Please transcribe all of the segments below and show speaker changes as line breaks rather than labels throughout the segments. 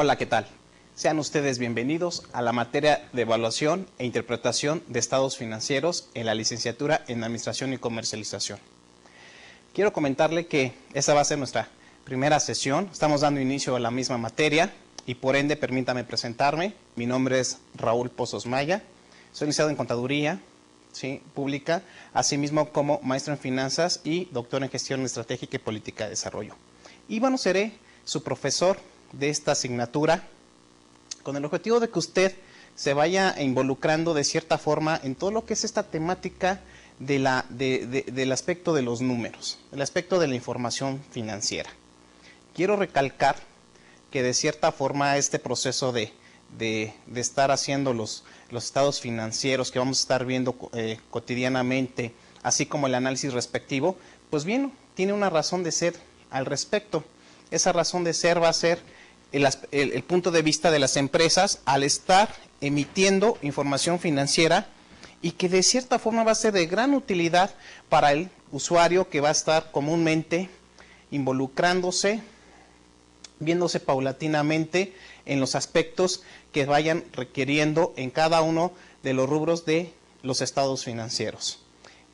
Hola, ¿qué tal? Sean ustedes bienvenidos a la materia de evaluación e interpretación de estados financieros en la licenciatura en Administración y Comercialización. Quiero comentarle que esta va a ser nuestra primera sesión. Estamos dando inicio a la misma materia y por ende permítame presentarme. Mi nombre es Raúl Pozos Maya. Soy licenciado en Contaduría Pública, asimismo como maestro en Finanzas y doctor en Gestión Estratégica y Política de Desarrollo. Y bueno, seré su profesor de esta asignatura con el objetivo de que usted se vaya involucrando de cierta forma en todo lo que es esta temática del aspecto de los números, el aspecto de la información financiera. Quiero recalcar que de cierta forma este proceso de estar haciendo los estados financieros que vamos a estar viendo cotidianamente, así como el análisis respectivo, pues bien, tiene una razón de ser al respecto. Esa razón de ser va a ser el punto de vista de las empresas al estar emitiendo información financiera y que de cierta forma va a ser de gran utilidad para el usuario que va a estar comúnmente involucrándose, viéndose paulatinamente en los aspectos que vayan requiriendo en cada uno de los rubros de los estados financieros.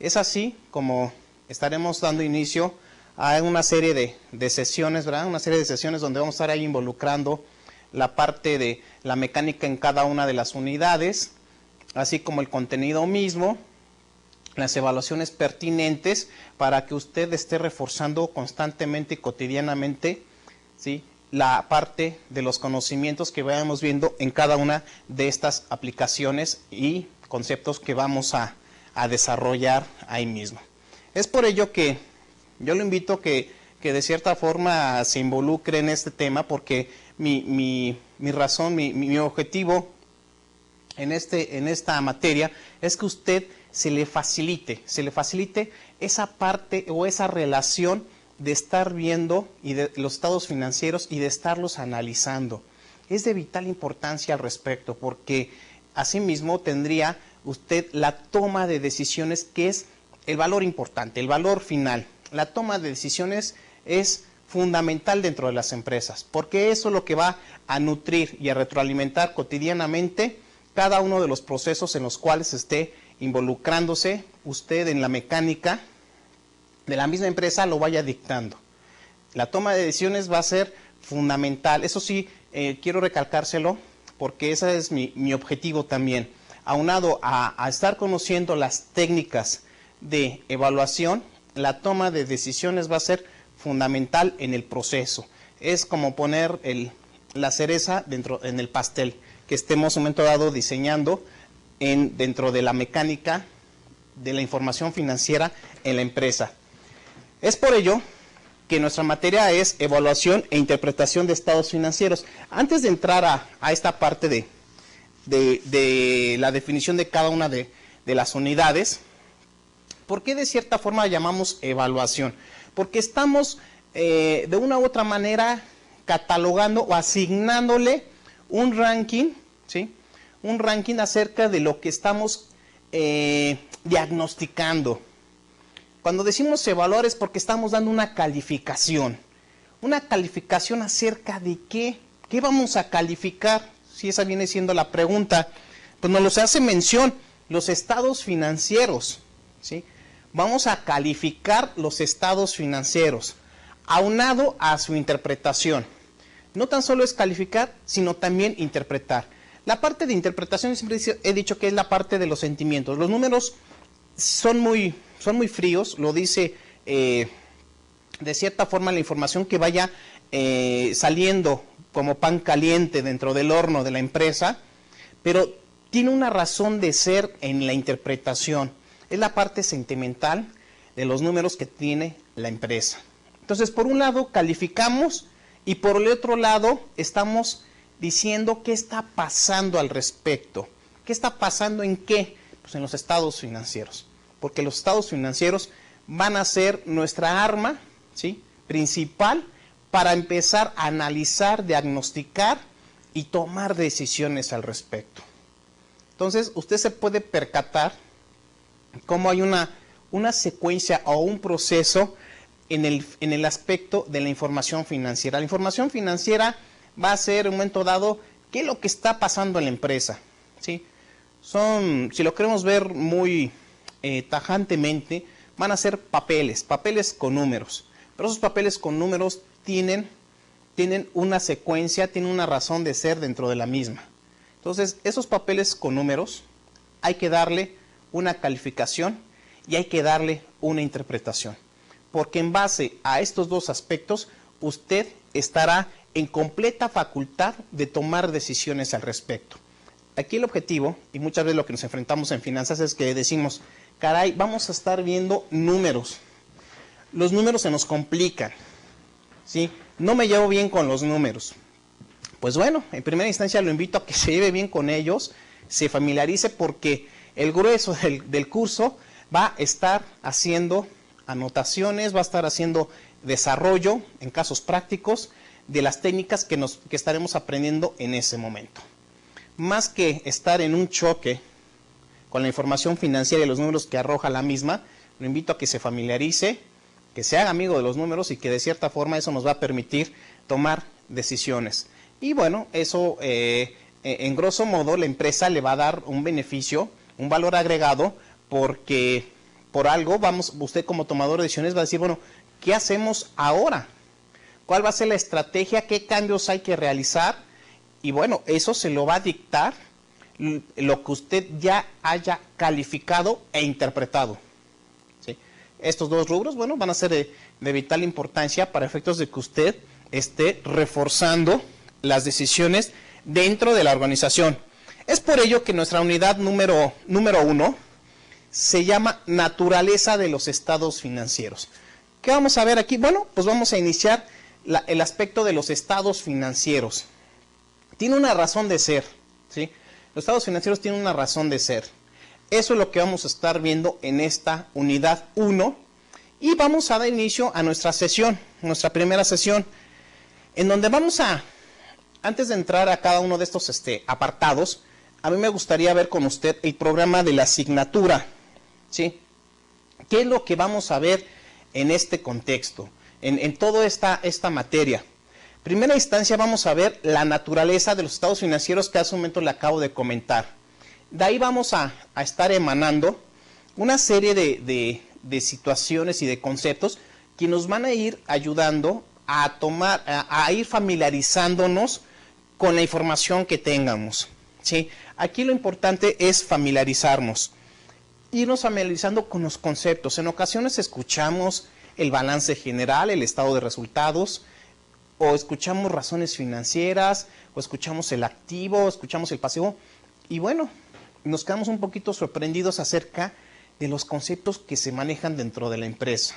Es así como estaremos dando inicio a una serie de sesiones, ¿verdad? Una serie de sesiones donde vamos a estar ahí involucrando la parte de la mecánica en cada una de las unidades, así como el contenido mismo, las evaluaciones pertinentes para que usted esté reforzando constantemente y cotidianamente, ¿sí?, la parte de los conocimientos que vayamos viendo en cada una de estas aplicaciones y conceptos que vamos a desarrollar ahí mismo. Es por ello que yo lo invito que de cierta forma se involucre en este tema, porque mi razón, mi objetivo en esta materia es que usted se le facilite esa parte o esa relación de estar viendo y de los estados financieros y de estarlos analizando. Es de vital importancia al respecto, porque asimismo tendría usted la toma de decisiones, que es el valor importante, el valor final. La toma de decisiones es fundamental dentro de las empresas, porque eso es lo que va a nutrir y a retroalimentar cotidianamente cada uno de los procesos en los cuales esté involucrándose usted en la mecánica de la misma empresa, lo vaya dictando. La toma de decisiones va a ser fundamental. Eso sí, quiero recalcárselo, porque ese es mi objetivo también. Aunado a estar conociendo las técnicas de evaluación, la toma de decisiones va a ser fundamental en el proceso. Es como poner la cereza en el pastel que estemos en un momento dado diseñando dentro de la mecánica de la información financiera en la empresa. Es por ello que nuestra materia es evaluación e interpretación de estados financieros. Antes de entrar a esta parte de la definición de cada una de las unidades, ¿por qué de cierta forma llamamos evaluación? Porque estamos de una u otra manera catalogando o asignándole un ranking, ¿sí?, un ranking acerca de lo que estamos diagnosticando. Cuando decimos evaluar es porque estamos dando una calificación acerca de qué vamos a calificar, si esa viene siendo la pregunta. Pues nos los hace mención los estados financieros, ¿sí? Vamos a calificar los estados financieros, aunado a su interpretación. No tan solo es calificar, sino también interpretar. La parte de interpretación siempre he dicho que es la parte de los sentimientos. Los números son muy fríos, lo dice de cierta forma la información que vaya saliendo como pan caliente dentro del horno de la empresa, pero tiene una razón de ser en la interpretación. Es la parte sentimental de los números que tiene la empresa. Entonces, por un lado calificamos y por el otro lado estamos diciendo qué está pasando al respecto. ¿Qué está pasando en qué? Pues en los estados financieros. Porque los estados financieros van a ser nuestra arma, ¿sí?, principal para empezar a analizar, diagnosticar y tomar decisiones al respecto. Entonces, usted se puede percatar cómo hay una secuencia o un proceso en el aspecto de la información financiera. La información financiera va a ser en un momento dado qué es lo que está pasando en la empresa, ¿sí? Si lo queremos ver muy tajantemente, van a ser papeles con números. Pero esos papeles con números tienen una secuencia, tienen una razón de ser dentro de la misma. Entonces, esos papeles con números hay que darle una calificación y hay que darle una interpretación. Porque en base a estos dos aspectos, usted estará en completa facultad de tomar decisiones al respecto. Aquí el objetivo, y muchas veces lo que nos enfrentamos en finanzas es que decimos, caray, vamos a estar viendo números. Los números se nos complican, ¿sí? No me llevo bien con los números. Pues bueno, en primera instancia lo invito a que se lleve bien con ellos, se familiarice, porque el grueso del curso va a estar haciendo anotaciones, va a estar haciendo desarrollo en casos prácticos de las técnicas que estaremos aprendiendo en ese momento. Más que estar en un choque con la información financiera y los números que arroja la misma, lo invito a que se familiarice, que se haga amigo de los números y que de cierta forma eso nos va a permitir tomar decisiones. Y bueno, eso en grosso modo la empresa le va a dar un beneficio, un valor agregado, porque por algo usted como tomador de decisiones va a decir, bueno, ¿qué hacemos ahora? ¿Cuál va a ser la estrategia? ¿Qué cambios hay que realizar? Y bueno, eso se lo va a dictar lo que usted ya haya calificado e interpretado. ¿Sí? Estos dos rubros, bueno, van a ser de vital importancia para efectos de que usted esté reforzando las decisiones dentro de la organización. Es por ello que nuestra unidad número 1 se llama Naturaleza de los estados financieros. ¿Qué vamos a ver aquí? Bueno, pues vamos a iniciar el aspecto de los estados financieros. Tiene una razón de ser, ¿sí? Los estados financieros tienen una razón de ser. Eso es lo que vamos a estar viendo en esta unidad 1. Y vamos a dar inicio a nuestra sesión, nuestra primera sesión, en donde vamos antes de entrar a cada uno de estos apartados, a mí me gustaría ver con usted el programa de la asignatura, ¿sí? ¿Qué es lo que vamos a ver en este contexto, en toda esta materia? Primera instancia vamos a ver la naturaleza de los estados financieros que hace un momento le acabo de comentar. De ahí vamos a estar emanando una serie de situaciones y de conceptos que nos van a ir ayudando a ir familiarizándonos con la información que tengamos, ¿sí? Aquí lo importante es familiarizarnos, irnos familiarizando con los conceptos. En ocasiones escuchamos el balance general, el estado de resultados, o escuchamos razones financieras, o escuchamos el activo, o escuchamos el pasivo, y bueno, nos quedamos un poquito sorprendidos acerca de los conceptos que se manejan dentro de la empresa.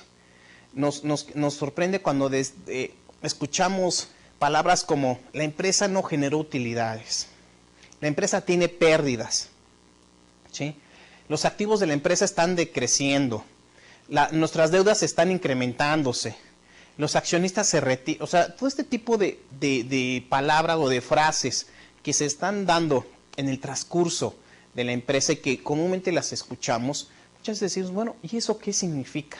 Nos sorprende cuando escuchamos palabras como la empresa no generó utilidades, la empresa tiene pérdidas, ¿sí? Los activos de la empresa están decreciendo, nuestras deudas están incrementándose, los accionistas se retiran. O sea, todo este tipo de palabras o de frases que se están dando en el transcurso de la empresa y que comúnmente las escuchamos, muchas veces decimos, bueno, ¿y eso qué significa?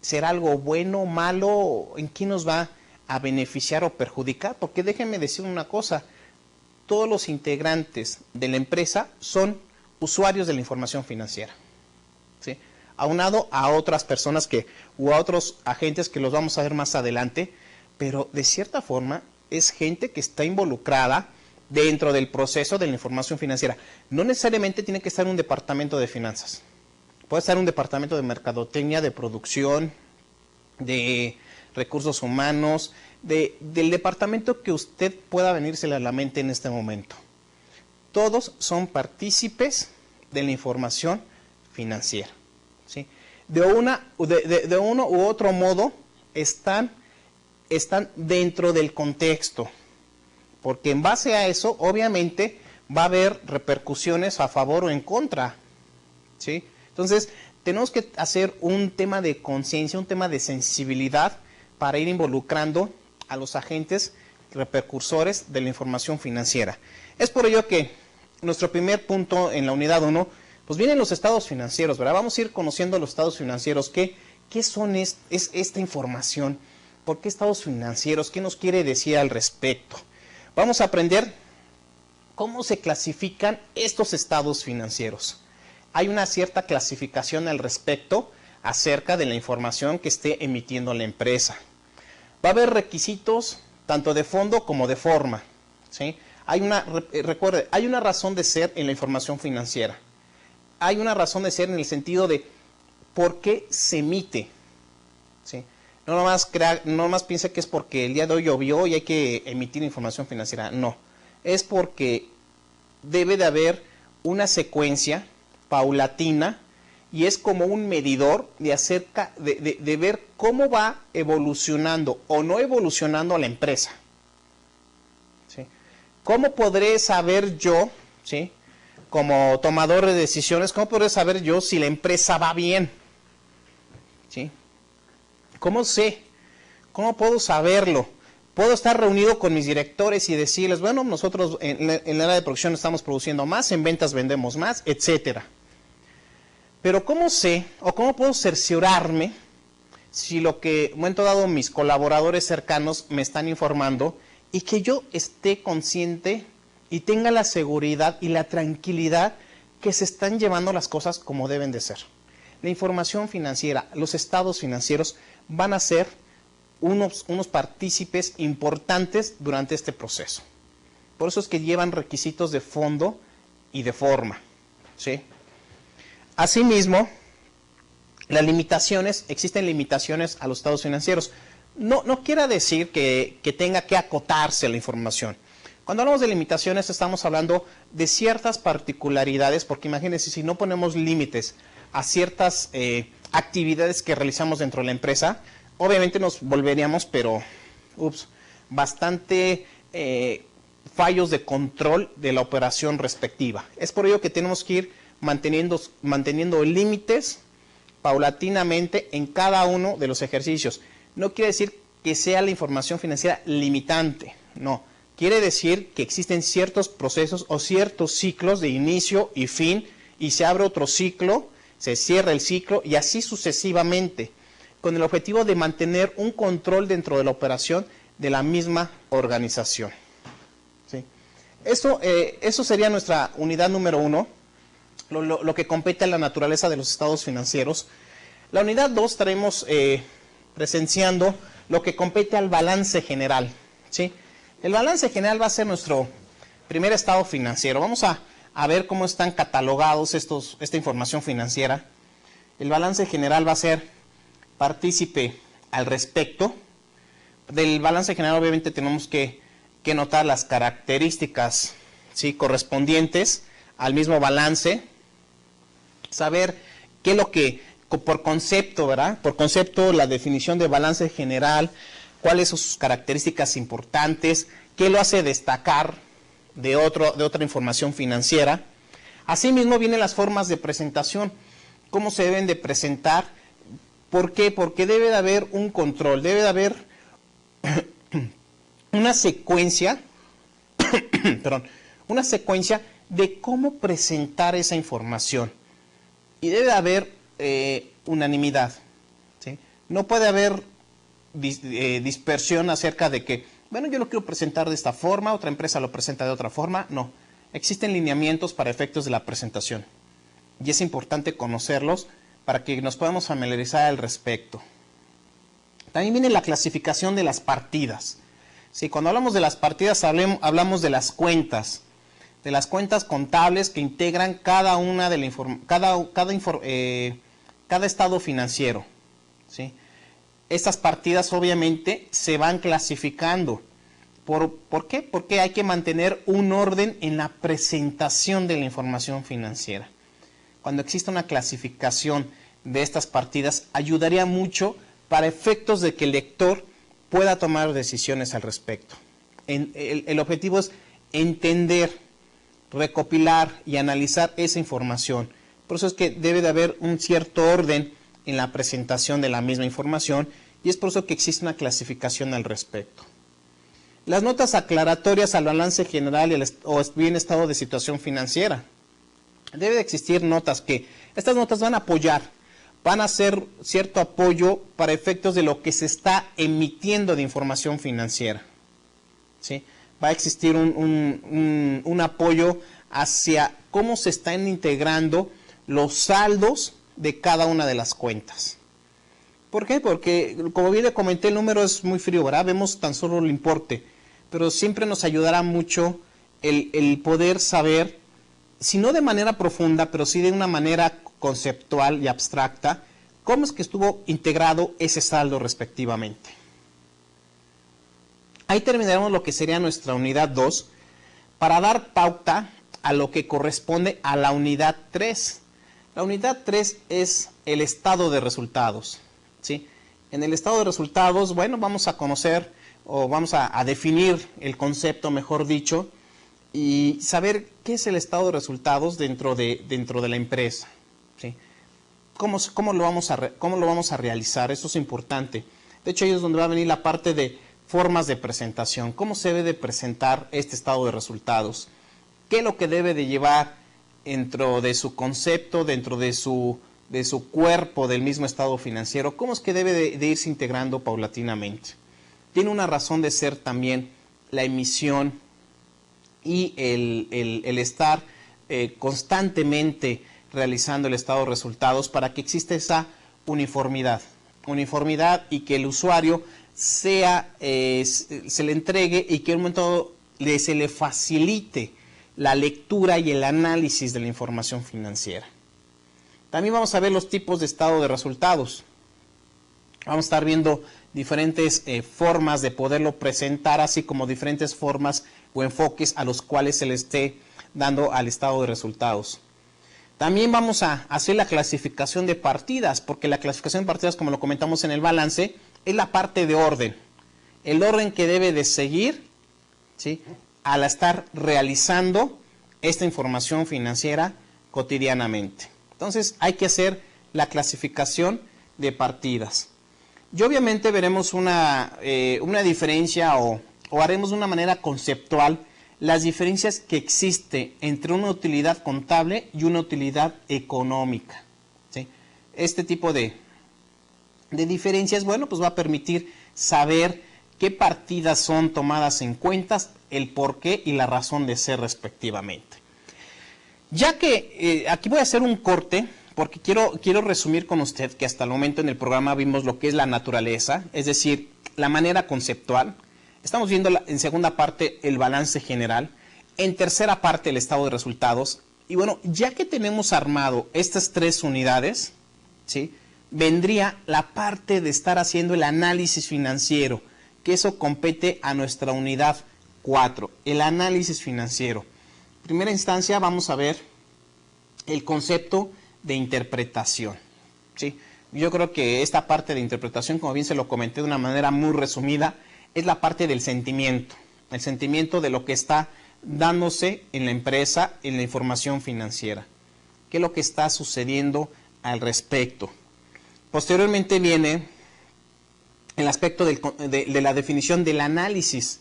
¿Será algo bueno, malo? ¿En qué nos va a beneficiar o perjudicar? Porque déjenme decir una cosa, todos los integrantes de la empresa son usuarios de la información financiera, ¿sí? Aunado a otras personas o a otros agentes que los vamos a ver más adelante, pero de cierta forma es gente que está involucrada dentro del proceso de la información financiera. No necesariamente tiene que estar en un departamento de finanzas, puede estar en un departamento de mercadotecnia, de producción, de recursos humanos, del departamento que usted pueda venírsele a la mente en este momento. Todos son partícipes de la información financiera, ¿sí? De uno u otro modo están dentro del contexto, porque en base a eso obviamente va a haber repercusiones a favor o en contra, ¿sí? Entonces tenemos que hacer un tema de conciencia, un tema de sensibilidad para ir involucrando a los agentes repercursores de la información financiera. Es por ello que nuestro primer punto en la unidad 1, pues vienen los estados financieros, ¿verdad? Vamos a ir conociendo los estados financieros. ¿Qué son esta información? ¿Por qué estados financieros? ¿Qué nos quiere decir al respecto? Vamos a aprender cómo se clasifican estos estados financieros. Hay una cierta clasificación al respecto acerca de la información que esté emitiendo la empresa. Va a haber requisitos tanto de fondo como de forma, ¿sí? Recuerde, hay una razón de ser en la información financiera. Hay una razón de ser en el sentido de por qué se emite, ¿sí? No nomás piense que es porque el día de hoy llovió y hay que emitir información financiera. No, es porque debe de haber una secuencia paulatina y es como un medidor de ver cómo va evolucionando o no evolucionando la empresa, ¿sí? ¿Cómo podré saber yo, ¿sí?, como tomador de decisiones, cómo podré saber yo si la empresa va bien? ¿Sí? ¿Cómo sé? ¿Cómo puedo saberlo? Puedo estar reunido con mis directores y decirles, bueno, nosotros en el área de producción estamos produciendo más, en ventas vendemos más, etcétera. Pero ¿cómo sé o cómo puedo cerciorarme si lo que en un momento dado mis colaboradores cercanos me están informando y que yo esté consciente y tenga la seguridad y la tranquilidad que se están llevando las cosas como deben de ser? La información financiera, los estados financieros van a ser unos partícipes importantes durante este proceso. Por eso es que llevan requisitos de fondo y de forma, ¿sí? Asimismo, existen limitaciones a los estados financieros. No quiere decir que tenga que acotarse la información. Cuando hablamos de limitaciones estamos hablando de ciertas particularidades, porque imagínense, si no ponemos límites a ciertas actividades que realizamos dentro de la empresa, obviamente nos volveríamos, bastante fallos de control de la operación respectiva. Es por ello que tenemos que ir manteniendo límites paulatinamente en cada uno de los ejercicios. No quiere decir que sea la información financiera limitante, no. Quiere decir que existen ciertos procesos o ciertos ciclos de inicio y fin, y se abre otro ciclo, se cierra el ciclo y así sucesivamente, con el objetivo de mantener un control dentro de la operación de la misma organización, ¿sí? Eso sería nuestra unidad número 1, lo que compete a la naturaleza de los estados financieros. La unidad 2 estaremos presenciando lo que compete al balance general, ¿sí? El balance general va a ser nuestro primer estado financiero. Vamos a ver cómo están catalogados esta información financiera. El balance general va a ser partícipe al respecto. Del balance general obviamente tenemos que notar las características, ¿sí?, correspondientes al mismo balance. Saber qué es lo que, por concepto, ¿verdad? Por concepto, la definición de balance general, cuáles son sus características importantes, qué lo hace destacar de otra información financiera. Asimismo vienen las formas de presentación, cómo se deben de presentar. ¿Por qué? Porque debe de haber un control, debe de haber una secuencia, una secuencia de cómo presentar esa información. Y debe de haber unanimidad, ¿sí? No puede haber dispersión acerca de que, bueno, yo lo quiero presentar de esta forma, otra empresa lo presenta de otra forma. No, existen lineamientos para efectos de la presentación y es importante conocerlos para que nos podamos familiarizar al respecto. También viene la clasificación de las partidas. Sí, cuando hablamos de las partidas hablamos de las cuentas contables que integran cada estado financiero, ¿sí? Estas partidas obviamente se van clasificando. ¿Por qué? Porque hay que mantener un orden en la presentación de la información financiera. Cuando existe una clasificación de estas partidas, ayudaría mucho para efectos de que el lector pueda tomar decisiones al respecto. El objetivo es entender, recopilar y analizar esa información. Por eso es que debe de haber un cierto orden en la presentación de la misma información y es por eso que existe una clasificación al respecto. Las notas aclaratorias al balance general o bien estado de situación financiera. Debe de existir notas estas notas van a apoyar van a ser cierto apoyo para efectos de lo que se está emitiendo de información financiera, ¿sí? Va a existir un apoyo hacia cómo se están integrando los saldos de cada una de las cuentas. ¿Por qué? Porque, como bien le comenté, el número es muy frío, ¿verdad? Vemos tan solo el importe, pero siempre nos ayudará mucho el poder saber, si no de manera profunda, pero sí de una manera conceptual y abstracta, cómo es que estuvo integrado ese saldo respectivamente. Ahí terminaremos lo que sería nuestra unidad 2 para dar pauta a lo que corresponde a la unidad 3. La unidad 3 es el estado de resultados, ¿sí? En el estado de resultados, bueno, vamos a conocer o vamos a definir el concepto, mejor dicho, y saber qué es el estado de resultados dentro de la empresa, ¿sí? ¿Cómo lo vamos a realizar? Eso es importante. De hecho, ahí es donde va a venir la parte de formas de presentación. ¿Cómo se debe de presentar este estado de resultados? ¿Qué es lo que debe de llevar dentro de su concepto, dentro de su cuerpo del mismo estado financiero? ¿Cómo es que debe de irse integrando paulatinamente? Tiene una razón de ser también la emisión y el estar constantemente realizando el estado de resultados para que exista esa uniformidad y que el usuario se le entregue y que en un momento se le facilite la lectura y el análisis de la información financiera. También vamos a ver los tipos de estado de resultados. Vamos a estar viendo diferentes formas de poderlo presentar, así como diferentes formas o enfoques a los cuales se le esté dando al estado de resultados. También vamos a hacer la clasificación de partidas, porque la clasificación de partidas, como lo comentamos en el balance, es la parte de orden. El orden que debe de seguir, ¿sí?, al estar realizando esta información financiera cotidianamente. Entonces hay que hacer la clasificación de partidas. Y obviamente veremos una diferencia o haremos de una manera conceptual las diferencias que existen entre una utilidad contable y una utilidad económica, ¿sí? Este tipo de diferencias, bueno, pues va a permitir saber qué partidas son tomadas en cuenta, el por qué y la razón de ser respectivamente. Ya que aquí voy a hacer un corte, porque quiero resumir con usted que hasta el momento en el programa vimos lo que es la naturaleza, es decir, la manera conceptual. Estamos viendo en segunda parte el balance general, en tercera parte el estado de resultados. Y bueno, ya que tenemos armado estas tres unidades, ¿sí?, vendría la parte de estar haciendo el análisis financiero, que eso compete a nuestra unidad 4, el análisis financiero. En primera instancia vamos a ver el concepto de interpretación, ¿sí? Yo creo que esta parte de interpretación, como bien se lo comenté de una manera muy resumida, es la parte del sentimiento, el sentimiento de lo que está dándose en la empresa, en la información financiera. ¿Qué es lo que está sucediendo al respecto? Posteriormente viene el aspecto de la definición del análisis,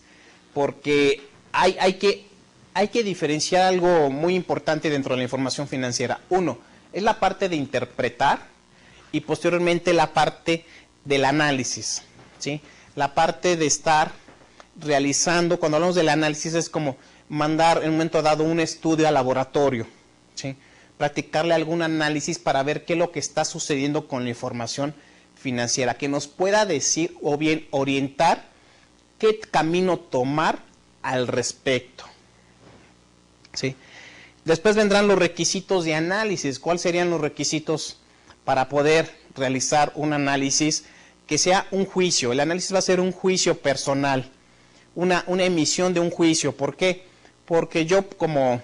porque hay que diferenciar algo muy importante dentro de la información financiera. Uno, es la parte de interpretar y posteriormente la parte del análisis, ¿sí? La parte de estar realizando, cuando hablamos del análisis es como mandar en un momento dado un estudio al laboratorio, ¿sí?, practicarle algún análisis para ver qué es lo que está sucediendo con la información financiera, que nos pueda decir o bien orientar qué camino tomar al respecto, ¿sí? Después vendrán los requisitos de análisis. ¿Cuáles serían los requisitos para poder realizar un análisis que sea un juicio? El análisis va a ser un juicio personal, una emisión de un juicio. ¿Por qué? Porque yo como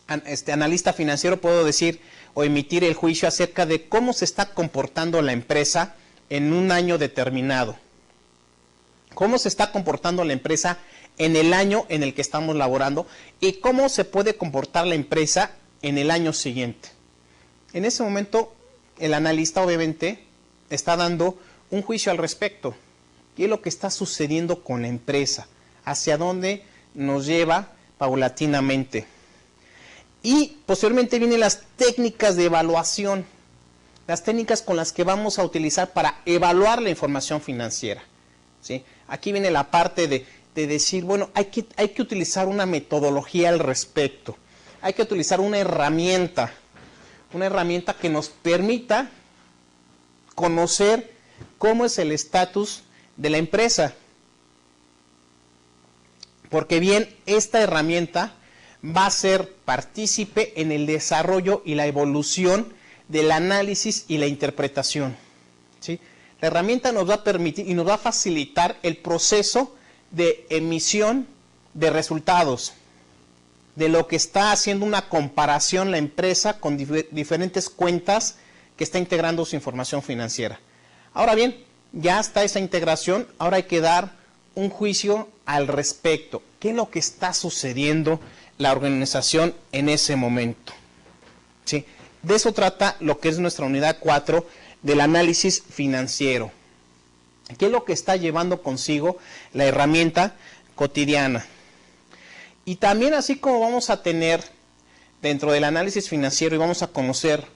analista financiero puedo decir o emitir el juicio acerca de cómo se está comportando la empresa en un año determinado. Cómo se está comportando la empresa en el año en el que estamos laborando y cómo se puede comportar la empresa en el año siguiente. En ese momento, el analista obviamente está dando un juicio al respecto. ¿Qué es lo que está sucediendo con la empresa? ¿Hacia dónde nos lleva paulatinamente? Y posteriormente vienen las técnicas de evaluación. las técnicas con las que vamos a utilizar para evaluar la información financiera, ¿sí? Aquí viene la parte de decir, bueno, hay que utilizar una metodología al respecto, hay que utilizar una herramienta que nos permita conocer cómo es el estatus de la empresa. Porque bien, esta herramienta va a ser partícipe en el desarrollo y la evolución del análisis y la interpretación, ¿sí? La herramienta nos va a permitir y nos va a facilitar el proceso de emisión de resultados, de lo que está haciendo una comparación la empresa con diferentes cuentas que está integrando su información financiera. Ahora bien, ya está esa integración, ahora hay que dar un juicio al respecto. ¿Qué es lo que está sucediendo la organización en ese momento? ¿Sí? De eso trata lo que es nuestra unidad 4 del análisis financiero. ¿Qué es lo que está llevando consigo la herramienta cotidiana? Y también, así como vamos a tener dentro del análisis financiero y vamos a conocer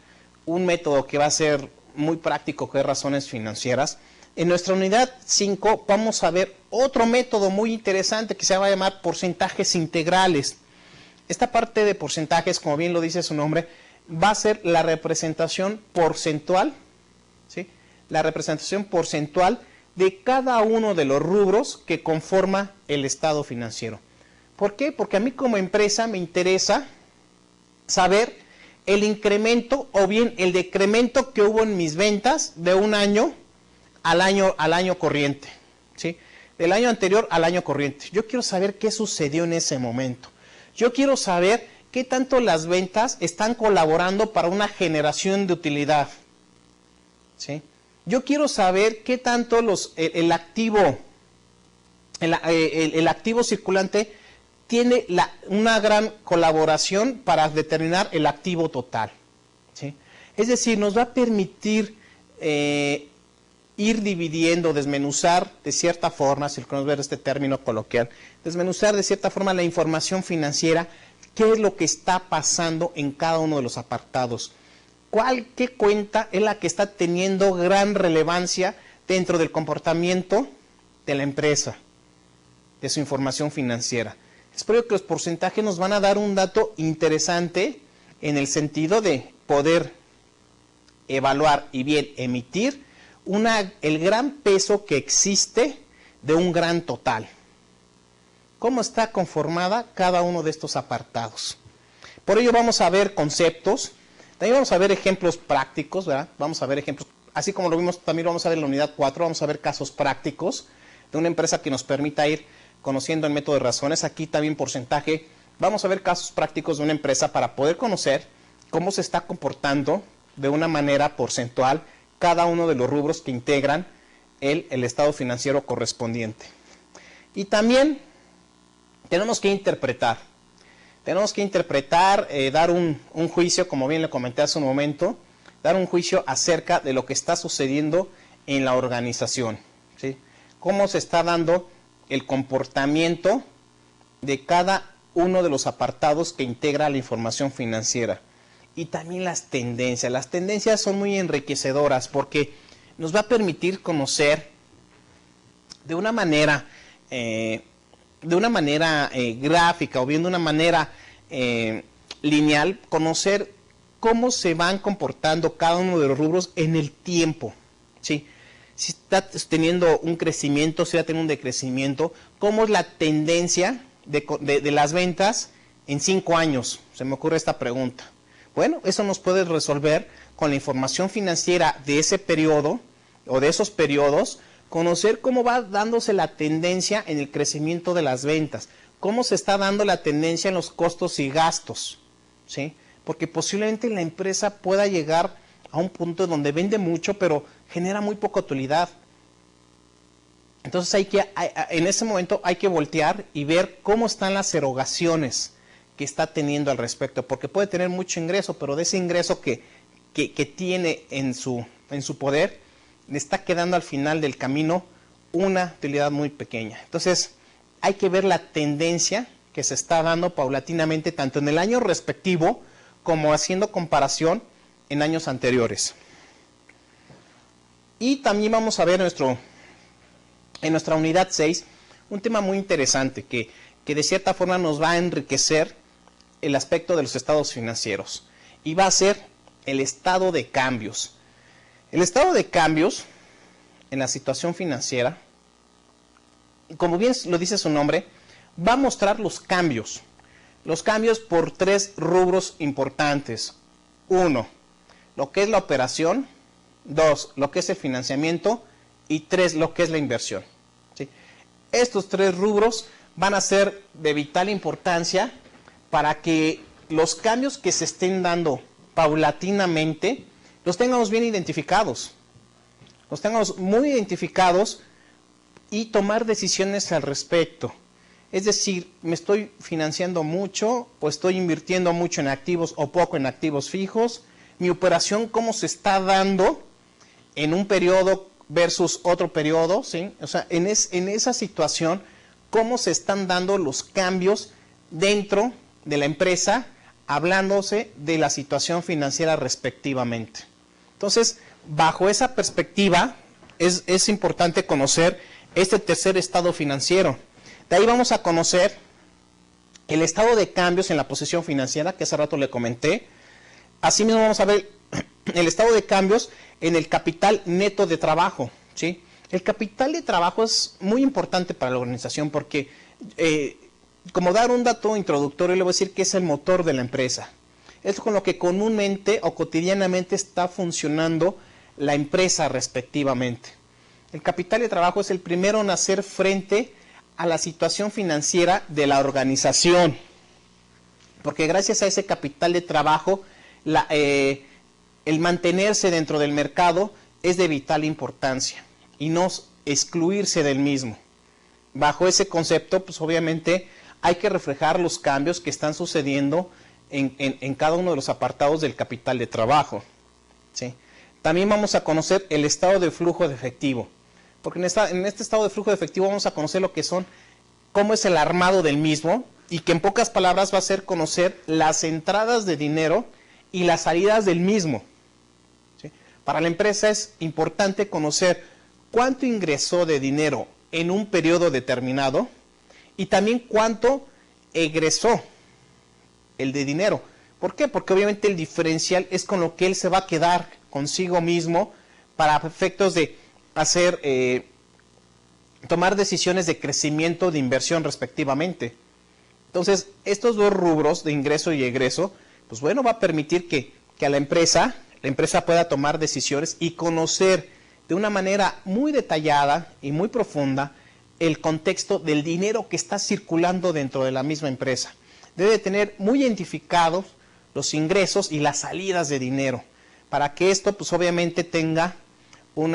un método que va a ser muy práctico, que es razones financieras, en nuestra unidad 5 vamos a ver otro método muy interesante que se va a llamar porcentajes integrales. Esta parte de porcentajes, como bien lo dice su nombre, va a ser la representación porcentual, ¿sí? La representación porcentual de cada uno de los rubros que conforma el estado financiero. ¿Por qué? Porque a mí como empresa me interesa saber el incremento o bien el decremento que hubo en mis ventas de un año al año corriente, ¿sí? Del año anterior al año corriente. Yo quiero saber qué sucedió en ese momento. Yo quiero saber qué tanto las ventas están colaborando para una generación de utilidad, ¿sí? Yo quiero saber qué tanto el activo circulante tiene una gran colaboración para determinar el activo total, ¿sí? Es decir, nos va a permitir ir dividiendo, desmenuzar de cierta forma, si queremos ver este término coloquial, desmenuzar de cierta forma la información financiera, qué es lo que está pasando en cada uno de los apartados. ¿Qué cuenta es la que está teniendo gran relevancia dentro del comportamiento de la empresa, de su información financiera? Espero que los porcentajes nos van a dar un dato interesante en el sentido de poder evaluar y bien emitir el gran peso que existe de un gran total. ¿Cómo está conformada cada uno de estos apartados? Por ello vamos a ver conceptos, también vamos a ver ejemplos prácticos, ¿verdad? Vamos a ver ejemplos, así como lo vimos, también vamos a ver en la unidad 4, vamos a ver casos prácticos de una empresa que nos permita ir conociendo el método de razones. Aquí también porcentaje, vamos a ver casos prácticos de una empresa para poder conocer cómo se está comportando de una manera porcentual cada uno de los rubros que integran el estado financiero correspondiente. Y también tenemos que interpretar, dar un juicio, como bien le comenté hace un momento, dar un juicio acerca de lo que está sucediendo en la organización, ¿sí? Cómo se está dando el comportamiento de cada uno de los apartados que integra la información financiera. Y también las tendencias. Las tendencias son muy enriquecedoras porque nos va a permitir conocer de una manera gráfica o bien de una manera lineal, conocer cómo se van comportando cada uno de los rubros en el tiempo, ¿sí? Si está teniendo un crecimiento, si está teniendo un decrecimiento, cómo es la tendencia de las ventas en 5 años. Se me ocurre esta pregunta. Bueno, eso nos puede resolver con la información financiera de ese periodo o de esos periodos, conocer cómo va dándose la tendencia en el crecimiento de las ventas, cómo se está dando la tendencia en los costos y gastos, ¿sí? Porque posiblemente la empresa pueda llegar a un punto donde vende mucho, pero genera muy poca utilidad. Entonces en ese momento hay que voltear y ver cómo están las erogaciones que está teniendo al respecto, porque puede tener mucho ingreso, pero de ese ingreso que tiene en su poder, le está quedando al final del camino una utilidad muy pequeña. Entonces, hay que ver la tendencia que se está dando paulatinamente, tanto en el año respectivo, como haciendo comparación en años anteriores. Y también vamos a ver en nuestra unidad 6 un tema muy interesante que de cierta forma nos va a enriquecer el aspecto de los estados financieros. Y va a ser el estado de cambios. El estado de cambios en la situación financiera, como bien lo dice su nombre, va a mostrar los cambios. Los cambios por 3 rubros importantes. 1, lo que es la operación. 2, lo que es el financiamiento. Y 3, lo que es la inversión. ¿Sí? Estos 3 rubros van a ser de vital importancia para que los cambios que se estén dando paulatinamente los tengamos bien identificados. Los tengamos muy identificados y tomar decisiones al respecto. Es decir, ¿me estoy financiando mucho o estoy invirtiendo mucho en activos o poco en activos fijos? ¿Mi operación cómo se está dando en un periodo versus otro periodo? ¿Sí? O sea, en esa situación, ¿cómo se están dando los cambios dentro de la empresa, hablándose de la situación financiera respectivamente? Entonces, bajo esa perspectiva, es importante conocer este tercer estado financiero. De ahí vamos a conocer el estado de cambios en la posición financiera, que hace rato le comenté. Asimismo vamos a ver el estado de cambios en el capital neto de trabajo, ¿sí? El capital de trabajo es muy importante para la organización porque, como dar un dato introductorio, le voy a decir que es el motor de la empresa. Es con lo que comúnmente o cotidianamente está funcionando la empresa respectivamente. El capital de trabajo es el primero en hacer frente a la situación financiera de la organización, porque gracias a ese capital de trabajo, el mantenerse dentro del mercado es de vital importancia y no excluirse del mismo. Bajo ese concepto, pues obviamente hay que reflejar los cambios que están sucediendo en cada uno de los apartados del capital de trabajo, ¿sí? También vamos a conocer el estado de flujo de efectivo, porque en este estado de flujo de efectivo vamos a conocer lo que son, cómo es el armado del mismo, y que en pocas palabras va a ser conocer las entradas de dinero y las salidas del mismo, ¿sí? Para la empresa es importante conocer cuánto ingresó de dinero en un periodo determinado y también cuánto egresó el de dinero. ¿Por qué? Porque obviamente el diferencial es con lo que él se va a quedar consigo mismo para efectos de hacer, tomar decisiones de crecimiento, de inversión respectivamente. Entonces, estos 2 rubros de ingreso y egreso, pues bueno, va a permitir que a la empresa pueda tomar decisiones y conocer de una manera muy detallada y muy profunda el contexto del dinero que está circulando dentro de la misma empresa. Debe tener muy identificados los ingresos y las salidas de dinero, para que esto pues obviamente tenga un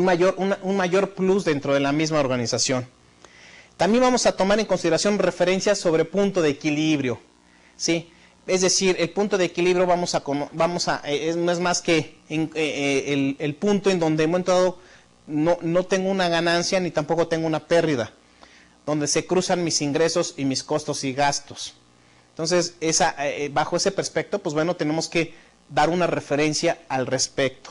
mayor plus dentro de la misma organización. También vamos a tomar en consideración referencias sobre punto de equilibrio, ¿sí? Es decir, el punto de equilibrio no es más que el punto en donde en un momento dado no tengo una ganancia ni tampoco tengo una pérdida, donde se cruzan mis ingresos y mis costos y gastos. Entonces, bajo ese perspecto, pues bueno, tenemos que dar una referencia al respecto.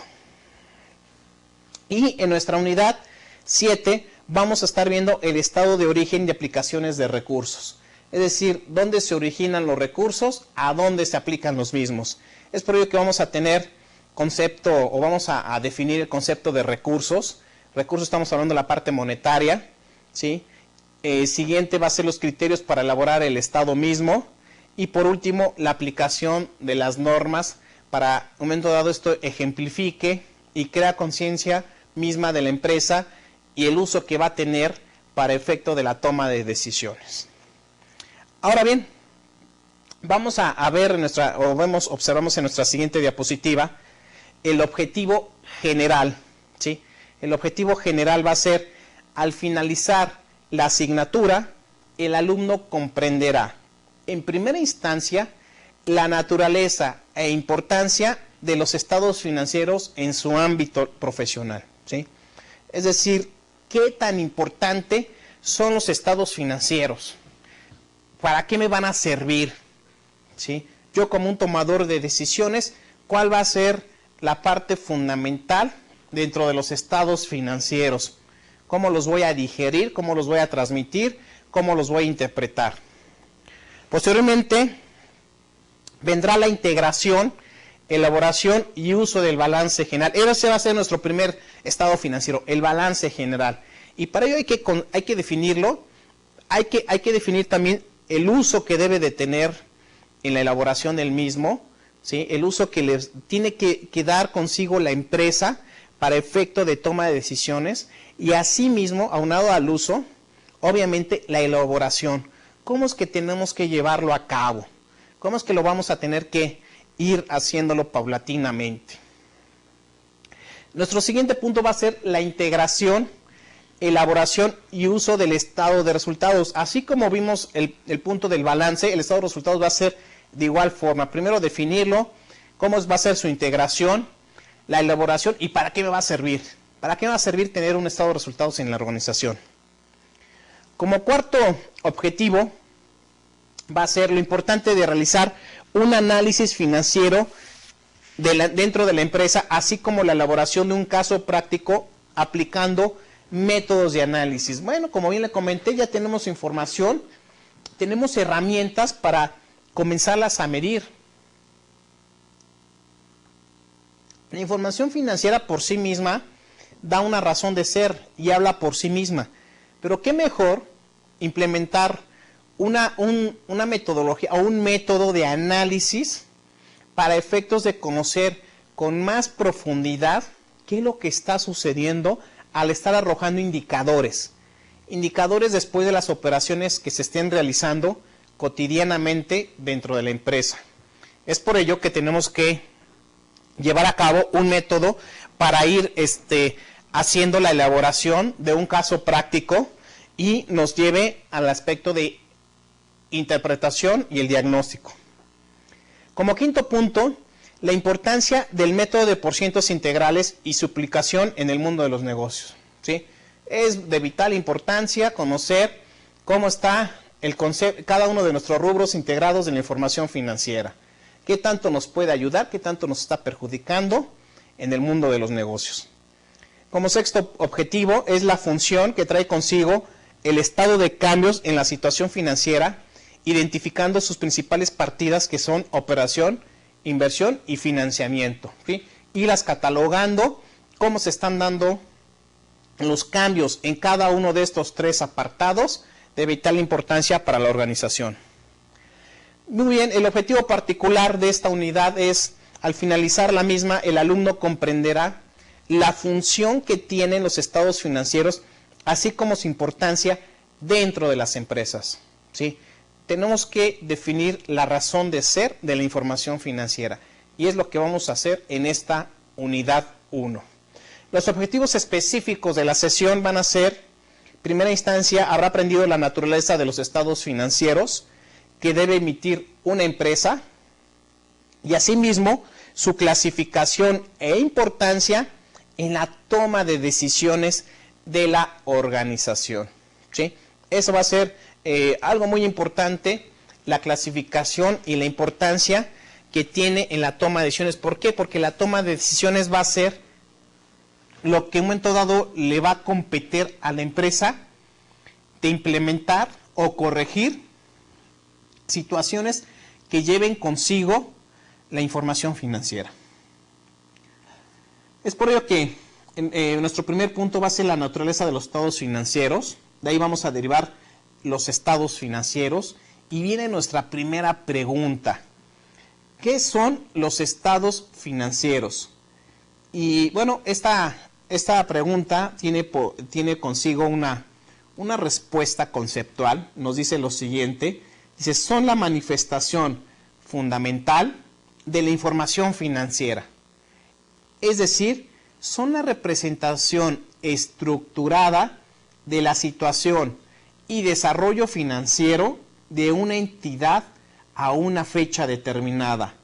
Y en nuestra unidad 7 vamos a estar viendo el estado de origen de aplicaciones de recursos. Es decir, dónde se originan los recursos, a dónde se aplican los mismos. Es por ello que vamos a tener vamos a definir el concepto de recursos. Recursos, estamos hablando de la parte monetaria, ¿sí? Siguiente va a ser los criterios para elaborar el estado mismo. Y por último, la aplicación de las normas para, un momento dado, esto ejemplifique y crea conciencia misma de la empresa y el uso que va a tener para efecto de la toma de decisiones. Ahora bien, vamos a ver observamos en nuestra siguiente diapositiva el objetivo general, ¿sí? El objetivo general va a ser, al finalizar la asignatura, el alumno comprenderá, en primera instancia, la naturaleza e importancia de los estados financieros en su ámbito profesional, ¿sí? Es decir, qué tan importante son los estados financieros, para qué me van a servir, ¿sí? Yo como un tomador de decisiones, ¿cuál va a ser la parte fundamental dentro de los estados financieros. Cómo los voy a digerir, cómo los voy a transmitir, cómo los voy a interpretar. Posteriormente vendrá la integración, elaboración y uso del balance general. Ese va a ser nuestro primer estado financiero, el balance general. Y para ello hay que definirlo, hay que definir también el uso que debe de tener en la elaboración del mismo, ¿sí? El uso que les tiene que dar consigo la empresa para efecto de toma de decisiones y asimismo, aunado al uso, obviamente la elaboración. ¿Cómo es que tenemos que llevarlo a cabo? ¿Cómo es que lo vamos a tener que ir haciéndolo paulatinamente? Nuestro siguiente punto va a ser la integración, elaboración y uso del estado de resultados. Así como vimos el punto del balance, el estado de resultados va a ser de igual forma. Primero definirlo, cómo va a ser su integración, la elaboración y para qué me va a servir. ¿Para qué me va a servir tener un estado de resultados en la organización? Como cuarto objetivo va a ser lo importante de realizar un análisis financiero dentro de la empresa, así como la elaboración de un caso práctico aplicando métodos de análisis. Bueno, como bien le comenté, ya tenemos información, tenemos herramientas para comenzarlas a medir. La información financiera por sí misma da una razón de ser y habla por sí misma. Pero qué mejor implementar una metodología o un método de análisis para efectos de conocer con más profundidad qué es lo que está sucediendo al estar arrojando indicadores. Indicadores después de las operaciones que se estén realizando cotidianamente dentro de la empresa. Es por ello que tenemos que llevar a cabo un método para ir haciendo la elaboración de un caso práctico y nos lleve al aspecto de interpretación y el diagnóstico. Como quinto punto, la importancia del método de porcientos integrales y su aplicación en el mundo de los negocios, ¿sí? Es de vital importancia conocer cómo está el concepto, cada uno de nuestros rubros integrados en la información financiera. ¿Qué tanto nos puede ayudar? ¿Qué tanto nos está perjudicando en el mundo de los negocios? Como sexto objetivo es la función que trae consigo el estado de cambios en la situación financiera, identificando sus principales partidas que son operación, inversión y financiamiento, ¿sí? Y las catalogando, cómo se están dando los cambios en cada uno de estos tres apartados de vital importancia para la organización. Muy bien, el objetivo particular de esta unidad es, al finalizar la misma, el alumno comprenderá la función que tienen los estados financieros, así como su importancia dentro de las empresas, ¿sí? Tenemos que definir la razón de ser de la información financiera y es lo que vamos a hacer en esta unidad 1. Los objetivos específicos de la sesión van a ser, en primera instancia, habrá aprendido la naturaleza de los estados financieros que debe emitir una empresa y asimismo su clasificación e importancia en la toma de decisiones de la organización, ¿sí? Eso va a ser algo muy importante, la clasificación y la importancia que tiene en la toma de decisiones. ¿Por qué? Porque la toma de decisiones va a ser lo que en un momento dado le va a competir a la empresa de implementar o corregir situaciones que lleven consigo la información financiera. Es por ello que nuestro primer punto va a ser la naturaleza de los estados financieros. De ahí vamos a derivar los estados financieros y viene nuestra primera pregunta. ¿Qué son los estados financieros? Y bueno, esta pregunta tiene consigo una respuesta conceptual. Nos dice lo siguiente. Dice, son la manifestación fundamental de la información financiera. Es decir, son la representación estructurada de la situación y desarrollo financiero de una entidad a una fecha determinada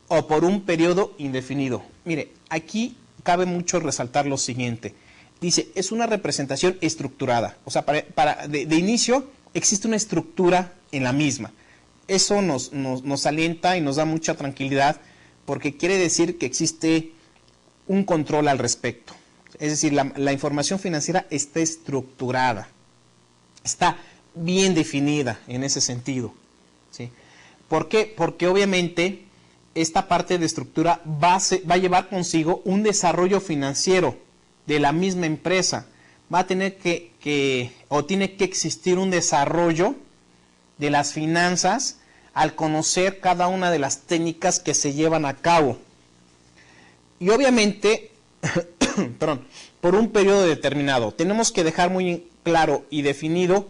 o por un periodo indefinido. Mire, aquí cabe mucho resaltar lo siguiente. Dice, es una representación estructurada. O sea, de inicio existe una estructura en la misma. Eso nos alienta y nos da mucha tranquilidad porque quiere decir que existe un control al respecto. Es decir, la información financiera está estructurada, está bien definida en ese sentido, ¿sí? ¿Por qué? Porque obviamente esta parte de estructura va a llevar consigo un desarrollo financiero de la misma empresa. Va a tener tiene que existir un desarrollo de las finanzas al conocer cada una de las técnicas que se llevan a cabo. Y obviamente, perdón, por un periodo determinado. Tenemos que dejar muy claro y definido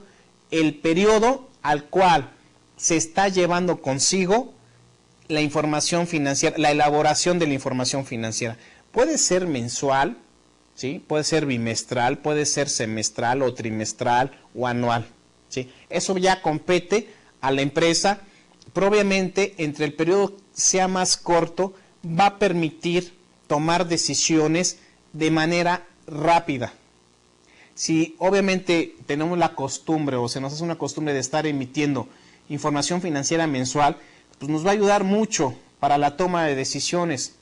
el periodo al cual se está llevando consigo la información financiera, la elaboración de la información financiera. Puede ser mensual, ¿sí? Puede ser bimestral, puede ser semestral o trimestral o anual, ¿sí? Eso ya compete a la empresa, pero obviamente entre el periodo sea más corto, va a permitir tomar decisiones de manera rápida. Si obviamente tenemos la costumbre o se nos hace una costumbre de estar emitiendo información financiera mensual, pues nos va a ayudar mucho para la toma de decisiones.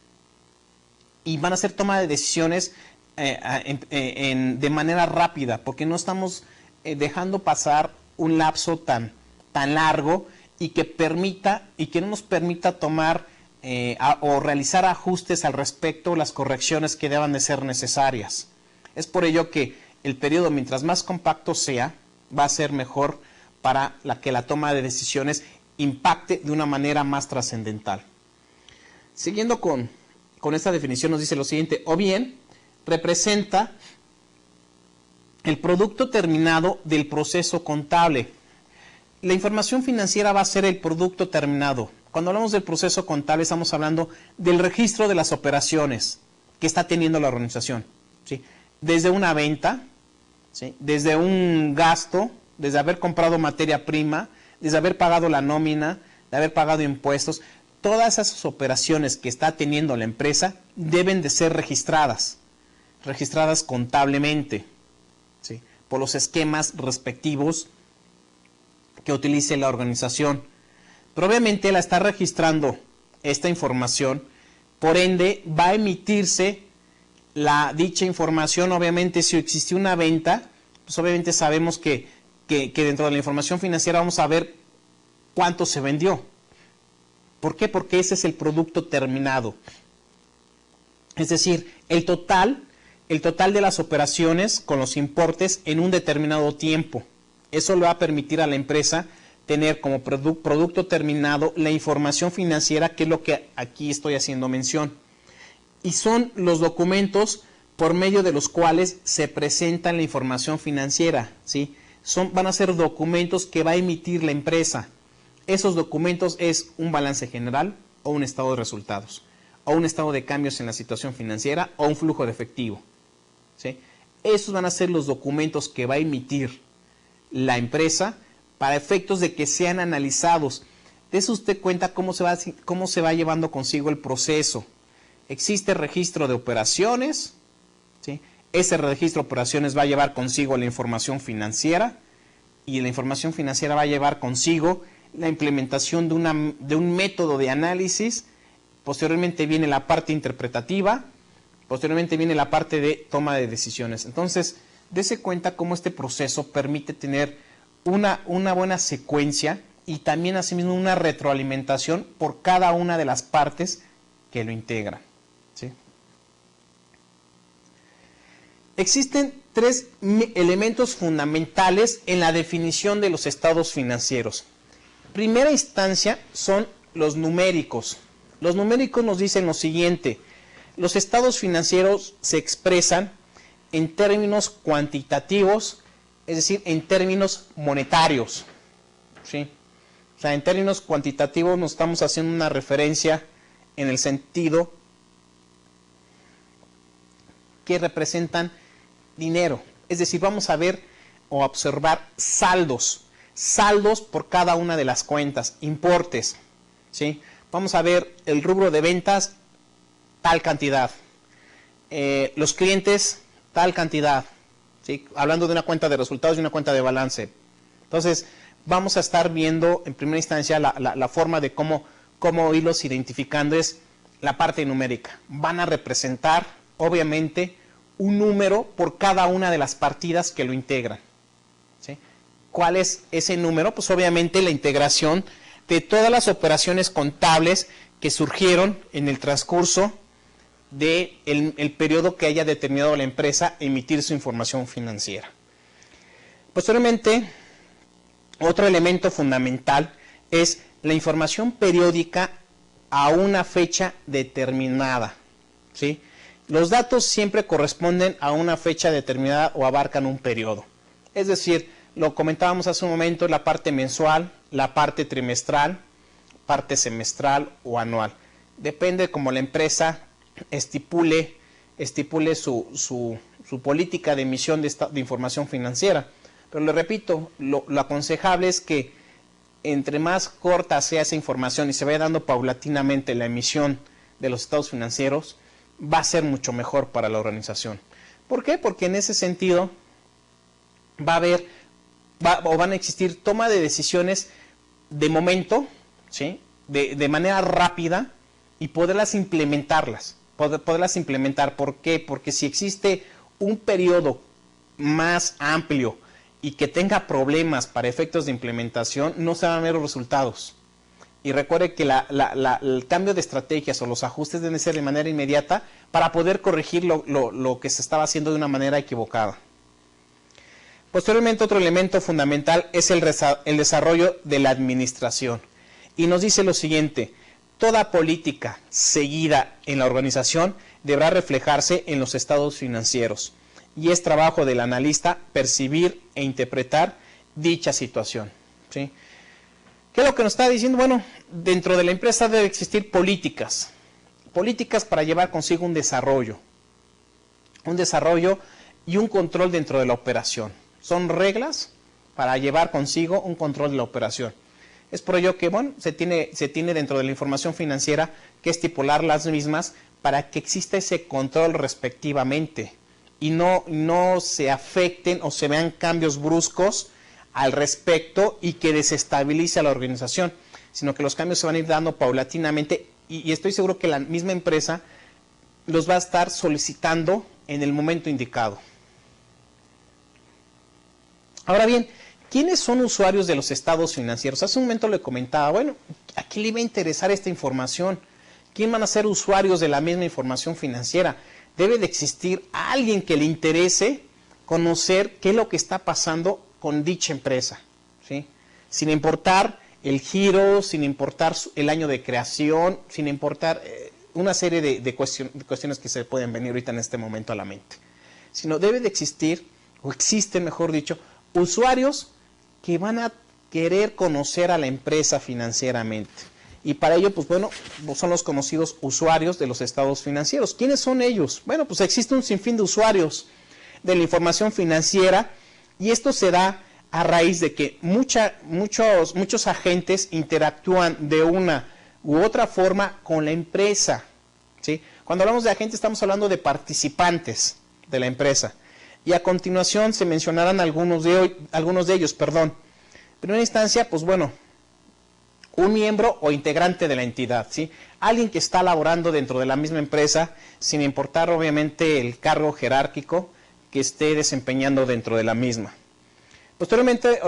Y van a ser toma de decisiones de manera rápida, porque no estamos dejando pasar un lapso tan largo y que no nos permita tomar o realizar ajustes al respecto, las correcciones que deban de ser necesarias. Es por ello que el periodo, mientras más compacto sea, va a ser mejor para que la toma de decisiones impacte de una manera más trascendental. Siguiendo con esta definición, nos dice lo siguiente: o bien representa el producto terminado del proceso contable. La información financiera va a ser el producto terminado. Cuando hablamos del proceso contable, estamos hablando del registro de las operaciones que está teniendo la organización, ¿sí? Desde una venta, ¿sí? Desde un gasto, desde haber comprado materia prima, desde haber pagado la nómina, de haber pagado impuestos. Todas esas operaciones que está teniendo la empresa deben de ser registradas contablemente, ¿sí? Por los esquemas respectivos que utilice la organización. Pero obviamente la está registrando esta información, por ende va a emitirse dicha información. Obviamente si existió una venta, pues obviamente sabemos que dentro de la información financiera vamos a ver cuánto se vendió. ¿Por qué? Porque ese es el producto terminado. Es decir, el total de las operaciones con los importes en un determinado tiempo. Eso le va a permitir a la empresa tener como producto terminado la información financiera, que es lo que aquí estoy haciendo mención. Y son los documentos por medio de los cuales se presenta la información financiera, ¿sí? Van a ser documentos que va a emitir la empresa. Esos documentos es un balance general o un estado de resultados, o un estado de cambios en la situación financiera o un flujo de efectivo, ¿sí? Esos van a ser los documentos que va a emitir la empresa para efectos de que sean analizados. De eso usted cuenta cómo se va llevando consigo el proceso. Existe registro de operaciones, ¿sí? Ese registro de operaciones va a llevar consigo la información financiera, y la información financiera va a llevar consigo la implementación de un método de análisis. Posteriormente viene la parte interpretativa, posteriormente viene la parte de toma de decisiones. Entonces, dése cuenta cómo este proceso permite tener una buena secuencia y también asimismo una retroalimentación por cada una de las partes que lo integran, ¿sí? Existen tres elementos fundamentales en la definición de los estados financieros. Primera instancia son los numéricos. Los numéricos nos dicen lo siguiente: los estados financieros se expresan en términos cuantitativos, es decir, en términos monetarios, ¿sí? O sea, en términos cuantitativos nos estamos haciendo una referencia en el sentido que representan dinero. Es decir, vamos a ver o observar saldos por cada una de las cuentas, importes, ¿sí? Vamos a ver el rubro de ventas, tal cantidad, los clientes, tal cantidad, ¿sí? Hablando de una cuenta de resultados y una cuenta de balance. Entonces, vamos a estar viendo en primera instancia la forma de cómo irlos identificando es la parte numérica. Van a representar obviamente, un número por cada una de las partidas que lo integran, ¿sí? ¿Cuál es ese número? Pues obviamente la integración de todas las operaciones contables que surgieron en el transcurso del periodo que haya determinado la empresa emitir su información financiera. Posteriormente, otro elemento fundamental es la información periódica a una fecha determinada, ¿sí? Los datos siempre corresponden a una fecha determinada o abarcan un periodo. Es decir, lo comentábamos hace un momento, la parte mensual, la parte trimestral, parte semestral o anual. Depende cómo la empresa estipule su política de emisión de información financiera. Pero le repito, lo aconsejable es que entre más corta sea esa información y se vaya dando paulatinamente la emisión de los estados financieros, va a ser mucho mejor para la organización. ¿Por qué? Porque en ese sentido van a existir toma de decisiones de momento, ¿sí? de manera rápida y poderlas implementar. ¿Por qué? Porque si existe un periodo más amplio y que tenga problemas para efectos de implementación, no se van a ver los resultados. Y recuerde que el cambio de estrategias o los ajustes deben ser de manera inmediata para poder corregir lo que se estaba haciendo de una manera equivocada. Posteriormente, otro elemento fundamental es el desarrollo de la administración. Y nos dice lo siguiente: toda política seguida en la organización deberá reflejarse en los estados financieros. Y es trabajo del analista percibir e interpretar dicha situación, ¿sí? ¿Qué es lo que nos está diciendo? Bueno, dentro de la empresa debe existir políticas para llevar consigo un desarrollo y un control dentro de la operación. Son reglas para llevar consigo un control de la operación. Es por ello que, bueno, se tiene dentro de la información financiera que estipular las mismas para que exista ese control respectivamente y no se afecten o se vean cambios bruscos al respecto y que desestabilice a la organización, sino que los cambios se van a ir dando paulatinamente y estoy seguro que la misma empresa los va a estar solicitando en el momento indicado. Ahora bien, ¿quiénes son usuarios de los estados financieros? Hace un momento le comentaba, bueno, ¿a quién le iba a interesar esta información? ¿Quién van a ser usuarios de la misma información financiera? Debe de existir alguien que le interese conocer qué es lo que está pasando con dicha empresa, ¿sí? Sin importar el giro, sin importar el año de creación, sin importar una serie de cuestiones que se pueden venir ahorita en este momento a la mente. Sino debe de existir, o existen mejor dicho, usuarios que van a querer conocer a la empresa financieramente. Y para ello, pues bueno, son los conocidos usuarios de los estados financieros. ¿Quiénes son ellos? Bueno, pues existe un sinfín de usuarios de la información financiera y esto se da a raíz de que muchos agentes interactúan de una u otra forma con la empresa, ¿sí? Cuando hablamos de agentes estamos hablando de participantes de la empresa. Y a continuación se mencionarán algunos de ellos. En primera instancia, pues bueno, un miembro o integrante de la entidad, ¿sí? Alguien que está laborando dentro de la misma empresa, sin importar obviamente el cargo jerárquico que esté desempeñando dentro de la misma. Posteriormente,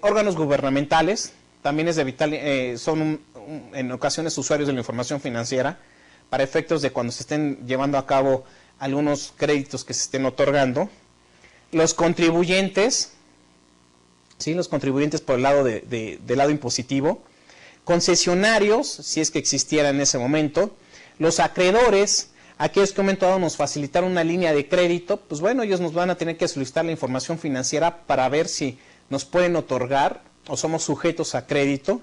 órganos gubernamentales, también es de vital, son en ocasiones usuarios de la información financiera, para efectos de cuando se estén llevando a cabo algunos créditos que se estén otorgando. Los contribuyentes, ¿sí? Los contribuyentes por el lado del lado impositivo, concesionarios, si es que existiera en ese momento, los acreedores, aquellos que en un momento dado nos facilitaron una línea de crédito, pues bueno, ellos nos van a tener que solicitar la información financiera para ver si nos pueden otorgar o somos sujetos a crédito.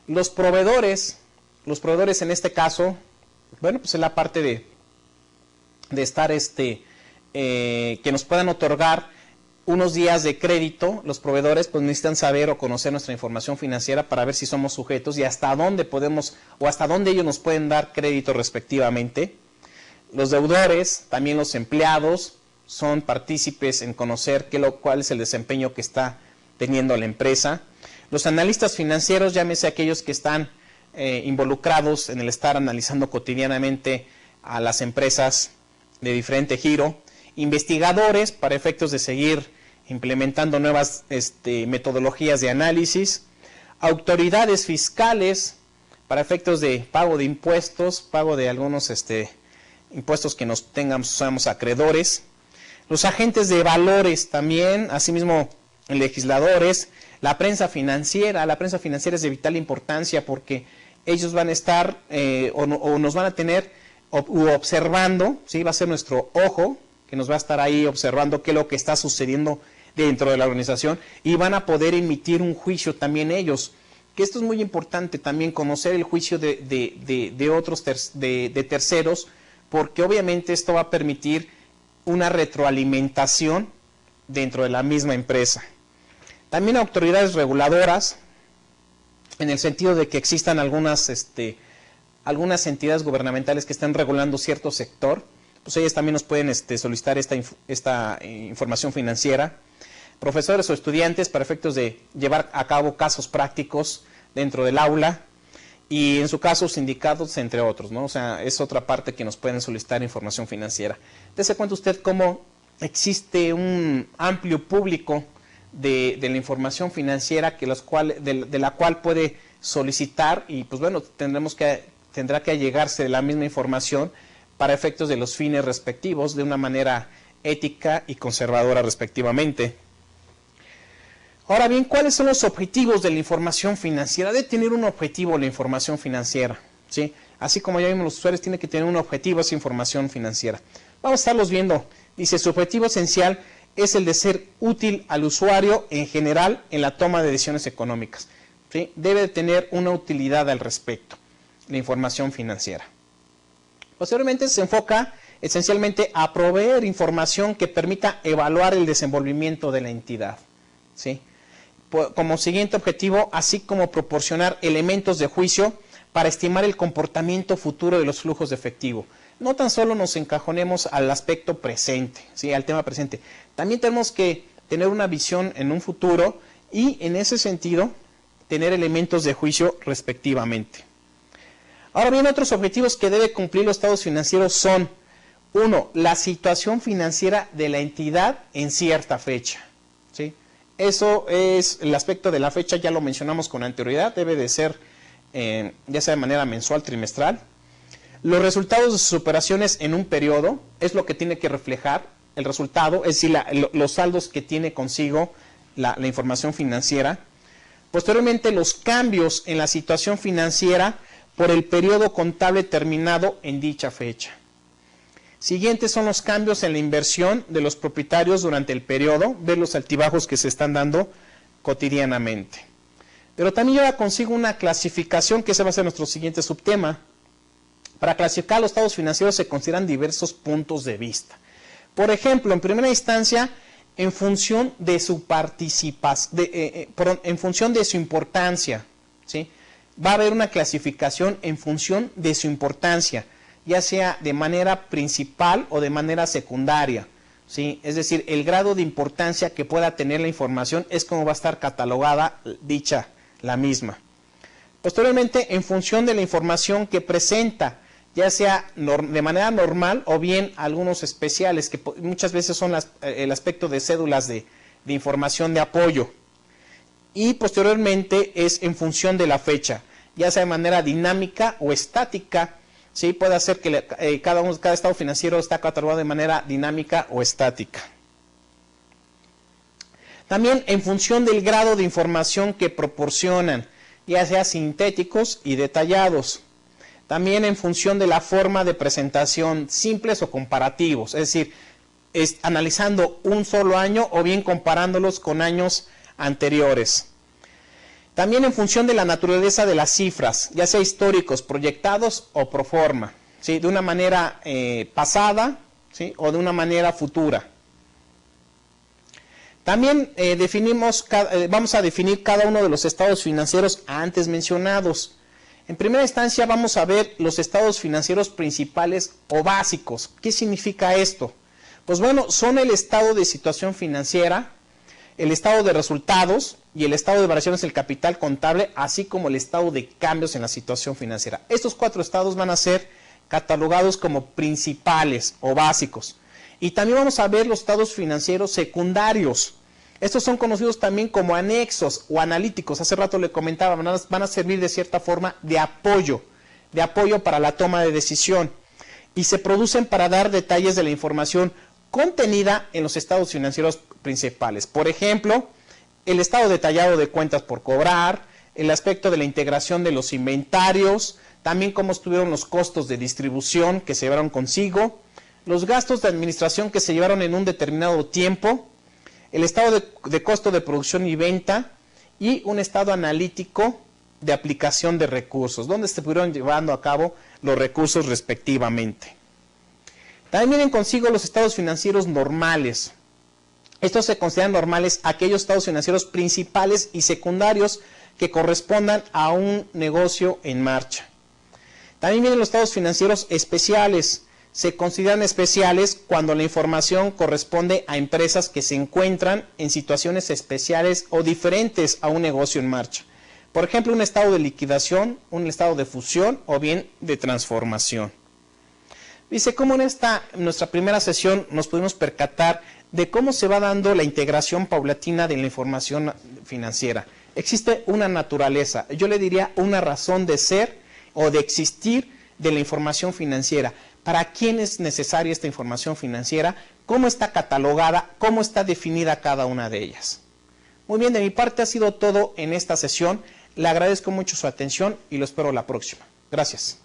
Los proveedores en este caso, bueno, pues es la parte de estar que nos puedan otorgar unos días de crédito. Los proveedores pues necesitan saber o conocer nuestra información financiera para ver si somos sujetos y hasta dónde podemos o hasta dónde ellos nos pueden dar crédito respectivamente. Los deudores, también los empleados, son partícipes en conocer cuál es el desempeño que está teniendo la empresa. Los analistas financieros, llámese aquellos que están involucrados en el estar analizando cotidianamente a las empresas de diferente giro, investigadores para efectos de seguir implementando nuevas metodologías de análisis, autoridades fiscales para efectos de pago de impuestos, pago de algunos impuestos que nos seamos acreedores, los agentes de valores también, asimismo legisladores, la prensa financiera es de vital importancia porque ellos van a estar o nos van a tener observando, ¿sí? Va a ser nuestro ojo que nos va a estar ahí observando qué es lo que está sucediendo dentro de la organización y van a poder emitir un juicio también ellos. Que esto es muy importante también, conocer el juicio de otros terceros, porque obviamente esto va a permitir una retroalimentación dentro de la misma empresa. También autoridades reguladoras, en el sentido de que existan algunas entidades gubernamentales que están regulando cierto sector, pues ellas también nos pueden solicitar esta información financiera. Profesores o estudiantes para efectos de llevar a cabo casos prácticos dentro del aula y en su caso sindicatos, entre otros, ¿no? O sea, es otra parte que nos pueden solicitar información financiera. Dese cuenta usted cómo existe un amplio público de la información financiera de la cual puede solicitar y pues bueno, tendrá que allegarse de la misma información para efectos de los fines respectivos de una manera ética y conservadora respectivamente. Ahora bien, ¿cuáles son los objetivos de la información financiera? Debe tener un objetivo la información financiera, ¿sí? Así como ya vimos los usuarios, tiene que tener un objetivo esa información financiera. Vamos a estarlos viendo. Dice, su objetivo esencial es el de ser útil al usuario en general en la toma de decisiones económicas, ¿sí? Debe de tener una utilidad al respecto, la información financiera. Posteriormente se enfoca esencialmente a proveer información que permita evaluar el desenvolvimiento de la entidad, ¿sí? Como siguiente objetivo, así como proporcionar elementos de juicio para estimar el comportamiento futuro de los flujos de efectivo. No tan solo nos encajonemos al aspecto presente, ¿sí? Al tema presente. También tenemos que tener una visión en un futuro y en ese sentido tener elementos de juicio respectivamente. Ahora bien, otros objetivos que debe cumplir los estados financieros son: 1. La situación financiera de la entidad en cierta fecha, ¿sí? Eso es el aspecto de la fecha, ya lo mencionamos con anterioridad, debe de ser ya sea de manera mensual, trimestral. Los resultados de sus operaciones en un periodo es lo que tiene que reflejar el resultado, es decir, los saldos que tiene consigo la información financiera. Posteriormente, los cambios en la situación financiera por el periodo contable terminado en dicha fecha. Siguientes son los cambios en la inversión de los propietarios durante el periodo, ver los altibajos que se están dando cotidianamente. Pero también lleva consigo una clasificación, que ese va a ser nuestro siguiente subtema. Para clasificar los estados financieros se consideran diversos puntos de vista. Por ejemplo, en primera instancia, en función de su en función de su importancia, ¿sí? Va a haber una clasificación en función de su importancia, ya sea de manera principal o de manera secundaria, ¿sí? Es decir, el grado de importancia que pueda tener la información es como va a estar catalogada la misma. Posteriormente, en función de la información que presenta, ya sea de manera normal o bien algunos especiales, que muchas veces son el aspecto de cédulas de información de apoyo. Y posteriormente es en función de la fecha, ya sea de manera dinámica o estática, ¿sí? Puede hacer que cada estado financiero está catalogado de manera dinámica o estática. También en función del grado de información que proporcionan, ya sea sintéticos y detallados. También en función de la forma de presentación, simples o comparativos, es decir, analizando un solo año o bien comparándolos con años anteriores. También en función de la naturaleza de las cifras, ya sea históricos, proyectados o pro forma, ¿sí? De una manera pasada, ¿sí? O de una manera futura. También vamos a definir cada uno de los estados financieros antes mencionados. En primera instancia vamos a ver los estados financieros principales o básicos. ¿Qué significa esto? Pues bueno, son el estado de situación financiera, el estado de resultados y el estado de variaciones del capital contable, así como el estado de cambios en la situación financiera. Estos 4 estados van a ser catalogados como principales o básicos. Y también vamos a ver los estados financieros secundarios. Estos son conocidos también como anexos o analíticos. Hace rato le comentaba, van a servir de cierta forma de apoyo para la toma de decisión. Y se producen para dar detalles de la información contenida en los estados financieros principales. Por ejemplo, el estado detallado de cuentas por cobrar, el aspecto de la integración de los inventarios, también cómo estuvieron los costos de distribución que se llevaron consigo, los gastos de administración que se llevaron en un determinado tiempo, el estado de costo de producción y venta y un estado analítico de aplicación de recursos, donde se pudieron llevando a cabo los recursos respectivamente. También vienen consigo los estados financieros normales. Estos se consideran normales aquellos estados financieros principales y secundarios que correspondan a un negocio en marcha. También vienen los estados financieros especiales. Se consideran especiales cuando la información corresponde a empresas que se encuentran en situaciones especiales o diferentes a un negocio en marcha. Por ejemplo, un estado de liquidación, un estado de fusión o bien de transformación. Dice cómo en nuestra primera sesión nos pudimos percatar de cómo se va dando la integración paulatina de la información financiera. Existe una naturaleza, yo le diría una razón de ser o de existir de la información financiera. ¿Para quién es necesaria esta información financiera? ¿Cómo está catalogada? ¿Cómo está definida cada una de ellas? Muy bien, de mi parte ha sido todo en esta sesión. Le agradezco mucho su atención y lo espero la próxima. Gracias.